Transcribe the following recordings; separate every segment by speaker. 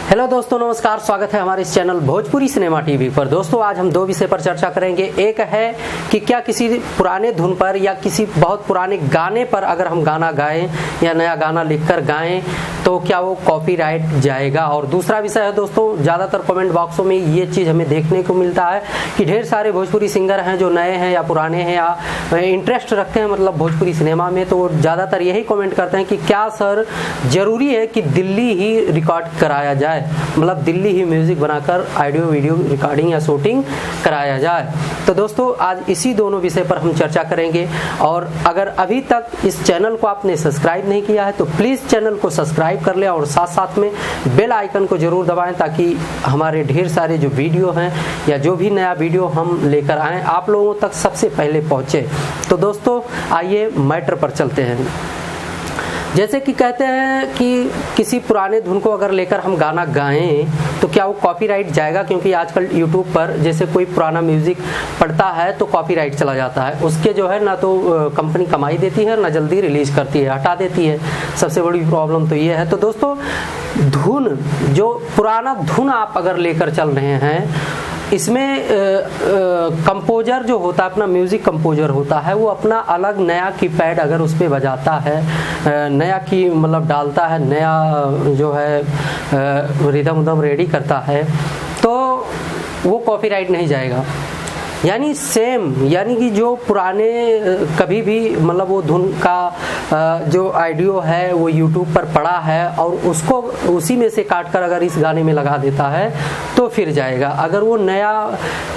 Speaker 1: Hello दोस्तों, नमस्कार। स्वागत है हमारे इस चैनल भोजपुरी सिनेमा टीवी पर। दोस्तों, आज हम दो विषय पर चर्चा करेंगे। एक है कि क्या किसी पुराने धुन पर या किसी बहुत पुराने गाने पर अगर हम गाना गाएं या नया गाना लिखकर गाएं तो क्या वो कॉपीराइट जाएगा। और दूसरा विषय है दोस्तों, ज़्यादातर कमेंट बॉक्सों में ये चीज़ हमें देखने को मिलता है कि ढेर सारे भोजपुरी सिंगर हैं जो नए हैं या पुराने हैं या इंटरेस्ट रखते हैं मतलब भोजपुरी सिनेमा में, तो वो ज़्यादातर यही कमेंट करते हैं कि क्या सर ज़रूरी है कि दिल्ली ही रिकॉर्ड कराया जाए, मतलब दिल्ली ही म्यूजिक बनाकर ऑडियो वीडियो रिकॉर्डिंग या शूटिंग कराया जाए। तो दोस्तों, आज इसी दोनों विषय पर हम चर्चा करेंगे। और अगर अभी तक इस चैनल को आपने सब्सक्राइब नहीं किया है तो प्लीज़ चैनल को सब्सक्राइब कर लें और साथ साथ में बेल आइकन को जरूर दबाएं ताकि हमारे ढेर सारे जो वीडियो हैं या जो भी नया वीडियो हम लेकर आएँ आप लोगों तक सबसे पहले पहुँचे। तो दोस्तों, आइए मैटर पर चलते हैं। जैसे कि कहते हैं कि किसी पुराने धुन को अगर लेकर हम गाना गाएं तो क्या वो कॉपीराइट जाएगा, क्योंकि आजकल यूट्यूब पर जैसे कोई पुराना म्यूजिक पड़ता है तो कॉपीराइट चला जाता है। उसके जो है ना तो कंपनी कमाई देती है ना जल्दी रिलीज करती है, हटा देती है। सबसे बड़ी प्रॉब्लम तो ये है। तो दोस्तों, धुन जो पुराना धुन आप अगर लेकर चल रहे हैं इसमें कंपोजर जो होता है, अपना म्यूजिक कंपोजर होता है, वो अपना अलग नया कीपैड अगर उस पर बजाता है, नया की मतलब डालता है, नया जो है रिदम उदम रेडी करता है तो वो कॉपीराइट नहीं जाएगा। यानी सेम, यानी कि जो पुराने कभी भी मतलब वो धुन का जो ऑडियो है वो यूट्यूब पर पड़ा है और उसको उसी में से काट कर अगर इस गाने में लगा देता है तो फिर जाएगा। अगर वो नया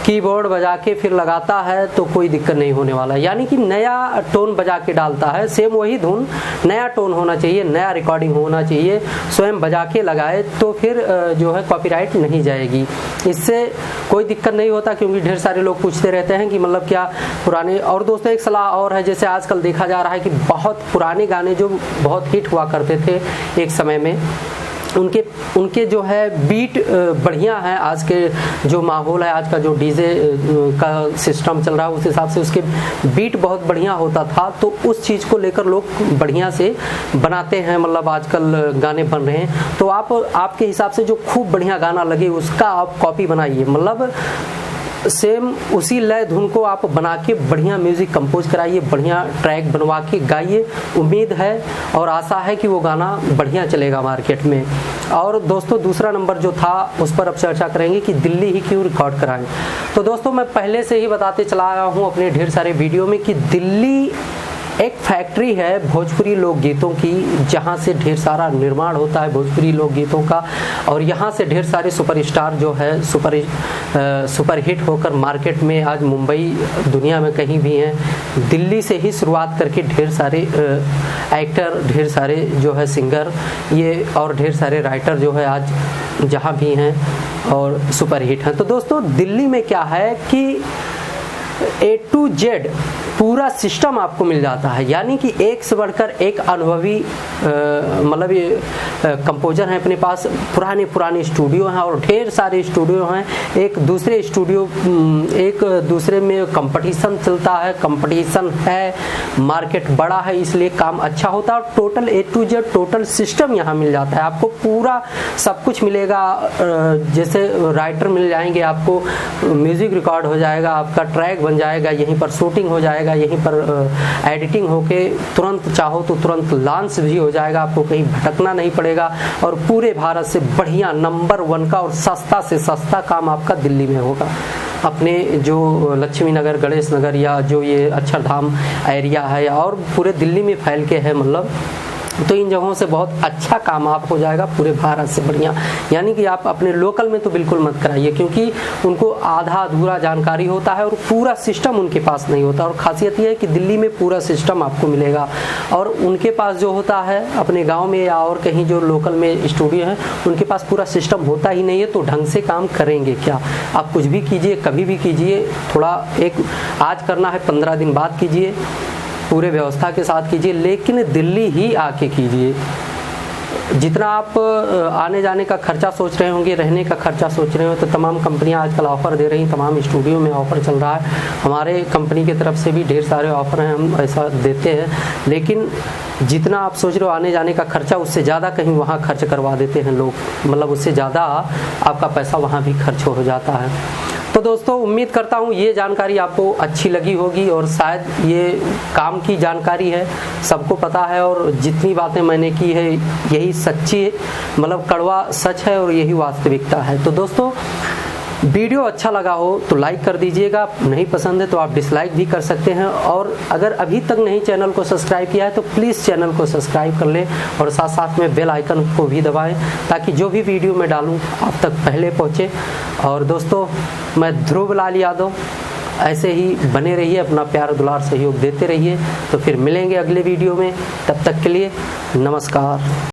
Speaker 1: कीबोर्ड बजा के फिर लगाता है तो कोई दिक्कत नहीं होने वाला। यानी कि नया टोन बजा के डालता है, सेम वही धुन, नया टोन होना चाहिए, नया रिकॉर्डिंग होना चाहिए, स्वयं बजा के लगाए तो फिर जो है कॉपीराइट नहीं जाएगी। इससे कोई दिक्कत नहीं होता, क्योंकि ढेर सारे लोग पूछते रहते हैं कि मतलब क्या पुराने। और दोस्तों, एक सलाह और है, जैसे आजकल देखा जा रहा है कि बहुत पुराने गाने जो बहुत हिट हुआ करते थे एक समय में, उनके जो है बीट बढ़िया है। आज के जो माहौल है, आज का जो डीजे का सिस्टम चल रहा है उस हिसाब से उसके बीट बहुत बढ़िया होता था, तो उस चीज़ को लेकर लोग बढ़िया से बनाते हैं। मतलब आजकल गाने बन रहे हैं तो आप आपके हिसाब से जो खूब बढ़िया गाना लगे उसका आप कॉपी बनाइए, मतलब सेम उसी लय धुन को आप बना के बढ़िया म्यूजिक कंपोज कराइए, बढ़िया ट्रैक बनवा के गाइए। उम्मीद है और आशा है कि वो गाना बढ़िया चलेगा मार्केट में। और दोस्तों, दूसरा नंबर जो था उस पर अब चर्चा करेंगे कि दिल्ली ही क्यों रिकॉर्ड कराएं। तो दोस्तों, मैं पहले से ही बताते चला आया हूँ अपने ढेर सारे वीडियो में कि दिल्ली एक फैक्ट्री है भोजपुरी लोकगीतों की, जहाँ से ढेर सारा निर्माण होता है भोजपुरी लोकगीतों का। और यहाँ से ढेर सारे सुपरस्टार जो है सुपर हिट होकर मार्केट में आज मुंबई दुनिया में कहीं भी हैं। दिल्ली से ही शुरुआत करके ढेर सारे एक्टर, ढेर सारे जो है सिंगर ये और ढेर सारे राइटर जो है आज जहाँ भी हैं और सुपर हिट हैं। तो दोस्तों, दिल्ली में क्या है कि A to Z पूरा सिस्टम आपको मिल जाता है। यानी कि एक से बढ़कर एक अनुभवी मतलब ये कंपोजर हैं अपने पास, पुराने स्टूडियो हैं और ढेर सारे स्टूडियो हैं। एक दूसरे में कंपटीशन चलता है, कंपटीशन है, मार्केट बड़ा है, इसलिए काम अच्छा होता है। और total A to Z total system यहाँ मिल जाता है, आपको पूरा सब कुछ मिलेगा। जैसे राइटर मिल जाएंगे, आपको म्यूजिक रिकॉर्ड हो जाएगा, आपका ट्रैक बन जाएगा, यहीं पर शूटिंग हो जाएगा, यहीं पर एडिटिंग होके तुरंत चाहो तो तुरंत लॉन्च भी हो जाएगा, आपको कहीं भटकना नहीं पड़ेगा। और पूरे भारत से बढ़िया नंबर 1 का और सस्ता से सस्ता काम आपका दिल्ली में होगा। अपने जो लक्ष्मी नगर, गणेश नगर या जो ये अक्षरधाम एरिया है और पूरे दिल्ली में फैल के है, मतलब तो इन जगहों से बहुत अच्छा काम आप हो जाएगा पूरे भारत से बढ़िया। यानी कि आप अपने लोकल में तो बिल्कुल मत कराइए, क्योंकि उनको आधा अधूरा जानकारी होता है और पूरा सिस्टम उनके पास नहीं होता। और खासियत ये है कि दिल्ली में पूरा सिस्टम आपको मिलेगा और उनके पास जो होता है अपने गांव में या और कहीं जो लोकल में स्टूडियो है उनके पास पूरा सिस्टम होता ही नहीं है, तो ढंग से काम करेंगे क्या। आप कुछ भी कीजिए, कभी भी कीजिए, थोड़ा एक आज करना है 15 दिन बाद कीजिए, पूरे व्यवस्था के साथ कीजिए, लेकिन दिल्ली ही आके कीजिए। जितना आप आने जाने का खर्चा सोच रहे होंगे, रहने का खर्चा सोच रहे हो, तो तमाम कंपनियां आजकल ऑफ़र दे रही हैं, तमाम स्टूडियो में ऑफ़र चल रहा है। हमारे कंपनी की तरफ से भी ढेर सारे ऑफ़र हैं, हम ऐसा देते हैं। लेकिन जितना आप सोच रहे हो आने जाने का खर्चा, उससे ज़्यादा कहीं वहाँ खर्च करवा देते हैं लोग, मतलब उससे ज़्यादा आपका पैसा वहाँ भी खर्च हो जाता है। तो दोस्तों, उम्मीद करता हूँ ये जानकारी आपको अच्छी लगी होगी, और शायद ये काम की जानकारी है, सबको पता है, और जितनी बातें मैंने की है यही सच्ची, मतलब कड़वा सच है, और यही वास्तविकता है। तो दोस्तों, वीडियो अच्छा लगा हो तो लाइक कर दीजिएगा, नहीं पसंद है तो आप डिसलाइक भी कर सकते हैं, और अगर अभी तक नहीं चैनल को सब्सक्राइब किया है तो प्लीज़ चैनल को सब्सक्राइब कर लें, और साथ साथ में बेल आइकन को भी दबाएं, ताकि जो भी वीडियो मैं डालूं आप तक पहले पहुंचे। और दोस्तों, मैं ध्रुव लाल यादव, ऐसे ही बने रहिए, अपना प्यार दुलार सहयोग देते रहिए। तो फिर मिलेंगे अगले वीडियो में, तब तक के लिए नमस्कार।